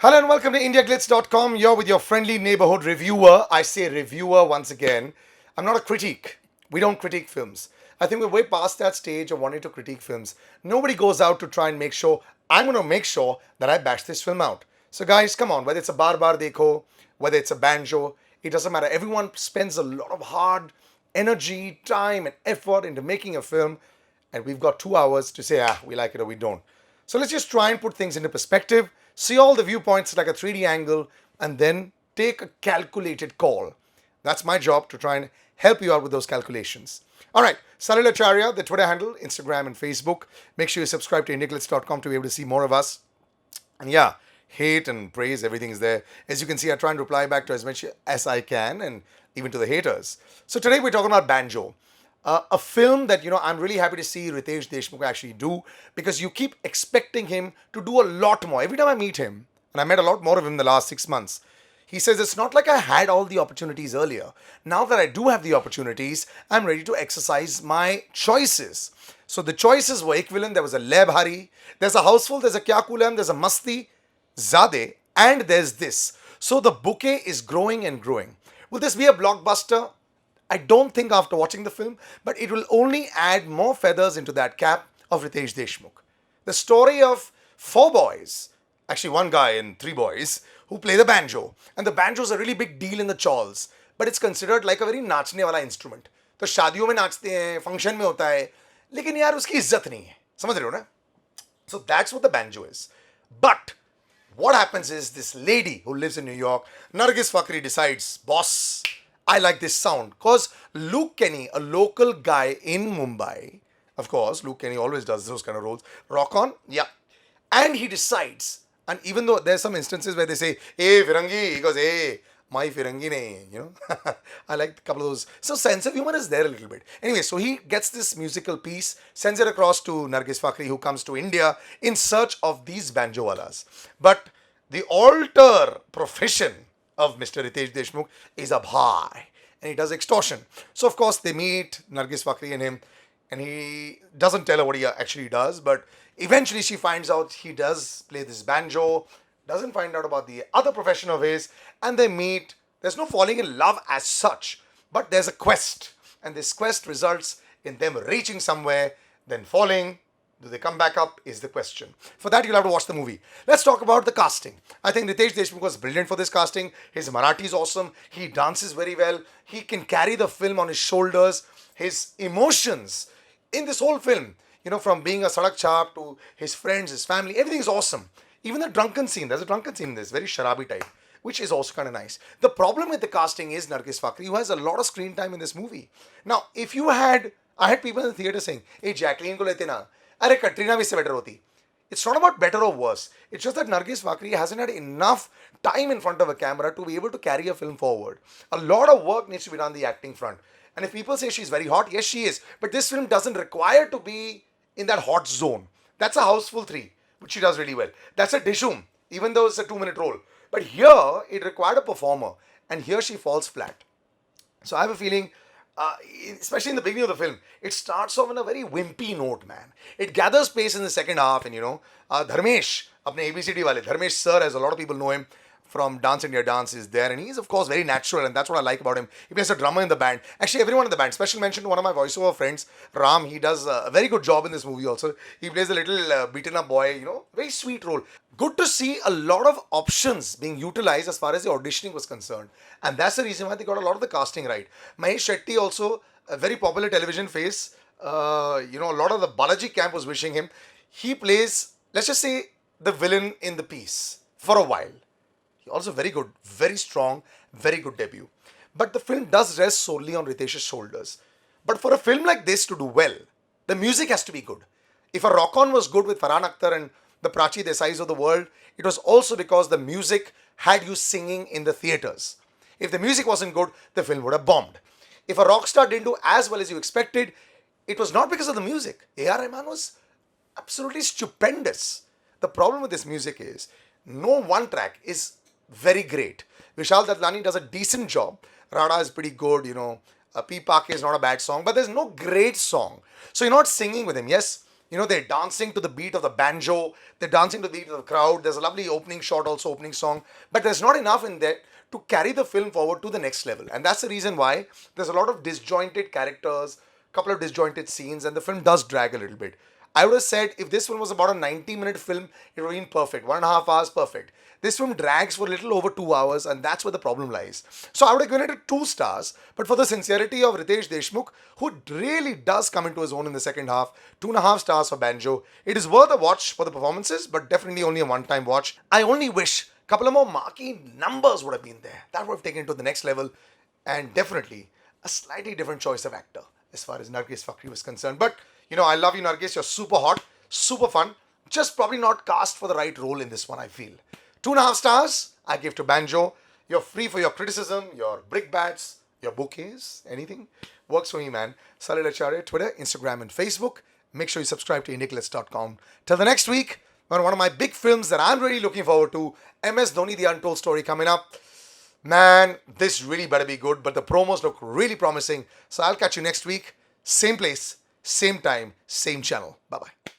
Hello and welcome to IndiaGlitz.com. You're with your friendly neighborhood reviewer. I say reviewer once again. I'm not a critique. We don't critique films. I think we're way past that stage of wanting to critique films. Nobody goes out to try and make sure, I'm going to make sure that I bash this film out. So, guys, come on. Whether it's a Bar Bar Dekho, whether it's a Banjo, it doesn't matter. Everyone spends a lot of hard energy, time, and effort into making a film. And we've got 2 hours to say, we like it or we don't. So let's just try and put things into perspective, see all the viewpoints like a 3D angle, and then take a calculated call. That's my job, to try and help you out with those calculations. All right, Salil Acharya, the Twitter handle, Instagram, and Facebook. Make sure you subscribe to IndiaGlitz.com to be able to see more of us. And yeah, hate and praise, everything is there. As you can see, I try and reply back to as much as I can, and even to the haters. So today we're talking about Banjo. A film that, I'm really happy to see Riteish Deshmukh actually do, because you keep expecting him to do a lot more. Every time I meet him, and I met a lot more of him in the last 6 months, he says it's not like I had all the opportunities earlier. Now that I do have the opportunities, I'm ready to exercise my choices. So the choices were equivalent. There was a Leb Hari, there's a Houseful, there's a Kya Kulam, there's a Masti, Zade, and there's this. So the bouquet is growing and growing. Will this be a blockbuster? I don't think after watching the film, but it will only add more feathers into that cap of Riteish Deshmukh. The story of four boys, actually one guy and three boys, who play the banjo. And the banjo is a really big deal in the chawls, but it's considered like a very नाचने वाला instrument. तो शादियों में नाचते हैं, function में होता है, लेकिन यार उसकी इज्जत नहीं है. समझ रहे हो ना? So that's what the banjo is. But what happens is, this lady who lives in New York, Nargis Fakhri, decides, boss, I like this sound. Because Luke Kenny, a local guy in Mumbai, of course, Luke Kenny always does those kind of roles. Rock on? Yeah. And he decides, and even though there's some instances where they say, hey, Firangi, he goes, hey, my Firangi nahi, I like a couple of those. So sense of humor is there a little bit. Anyway, so he gets this musical piece, sends it across to Nargis Fakhri, who comes to India in search of these banjowalas. But the alter profession of Mr. Riteish Deshmukh is a bhai, and he does extortion. So of course they meet, Nargis Fakhri and him, and he doesn't tell her what he actually does, but eventually she finds out he does play this banjo, doesn't find out about the other profession of his, and they meet. There's no falling in love as such, but there's a quest, and this quest results in them reaching somewhere, then falling. Do they come back up is the question. For that, you'll have to watch the movie. Let's talk about the casting. I think Riteish Deshmukh was brilliant for this casting. His Marathi is awesome. He dances very well. He can carry the film on his shoulders. His emotions in this whole film, from being a sadak chap to his friends, his family, everything is awesome. Even the drunken scene, there's a drunken scene in this, very sharabi type, which is also kind of nice. The problem with the casting is Nargis Fakhri, who has a lot of screen time in this movie. Now, I had people in the theater saying, hey, Jacqueline ko lete na. अरे कटरीना भी इससे better होती. It's not about better or worse. It's just that Nargis Fakhri hasn't had enough time in front of a camera to be able to carry a film forward. A lot of work needs to be done on the acting front. And if people say she's very hot, yes, she is. But this film doesn't require to be in that hot zone. That's a Houseful 3, which she does really well. That's a Dishum, even though it's a 2-minute role. But here, it required a performer. And here she falls flat. So I have a feeling, especially in the beginning of the film, it starts off on a very wimpy note, man. It gathers pace in the second half, and Dharmesh, apne ABCD wale, Dharmesh sir, as a lot of people know him from Dance India Dance, is there, and he's of course very natural, and that's what I like about him. He plays a drummer in the band. Actually, everyone in the band. Special mention to one of my voiceover friends, Ram. He does a very good job in this movie also. He plays a little beaten up boy, very sweet role. Good to see a lot of options being utilized as far as the auditioning was concerned. And that's the reason why they got a lot of the casting right. Mahesh Shetty also, a very popular television face. A lot of the Balaji camp was wishing him. He plays, let's just say, the villain in the piece for a while. He also very good, very strong, very good debut. But the film does rest solely on Ritesh's shoulders. But for a film like this to do well, the music has to be good. If a rock-on was good with Farhan Akhtar and the Prachi Desais of the world, it was also because the music had you singing in the theaters. If the music wasn't good, the film would have bombed. If a rock star didn't do as well as you expected, it was not because of the music. A.R. Rahman was absolutely stupendous. The problem with this music is, no one track is very great. Vishal Dadlani does a decent job. Rada is pretty good, P. Paake is not a bad song, but there's no great song. So you're not singing with him. Yes, They're dancing to the beat of the banjo, they're dancing to the beat of the crowd. There's a lovely opening shot, also opening song, but there's not enough in there to carry the film forward to the next level. And that's the reason why there's a lot of disjointed characters, couple of disjointed scenes, and the film does drag a little bit. I would have said if this film was about a 90-minute film, it would have been perfect. 1.5 hours, perfect. This film drags for a little over 2 hours, and that's where the problem lies. So I would have given it a 2 stars, but for the sincerity of Riteish Deshmukh, who really does come into his own in the second half, 2.5 stars for Banjo. It is worth a watch for the performances, but definitely only a one-time watch. I only wish a couple of more marquee numbers would have been there. That would have taken it to the next level, and definitely a slightly different choice of actor as far as Nargis Fakhri was concerned. But I love you, Nargis. You're super hot, super fun. Just probably not cast for the right role in this one, I feel. 2.5 stars I give to Banjo. You're free for your criticism, your brickbats, your bouquets, anything. Works for me, man. Salil Acharya, Twitter, Instagram, and Facebook. Make sure you subscribe to indiaclits.com. Till the next week, when one of my big films that I'm really looking forward to, MS Dhoni, The Untold Story, coming up. Man, this really better be good, but the promos look really promising. So I'll catch you next week. Same place, same time, same channel. Bye-bye.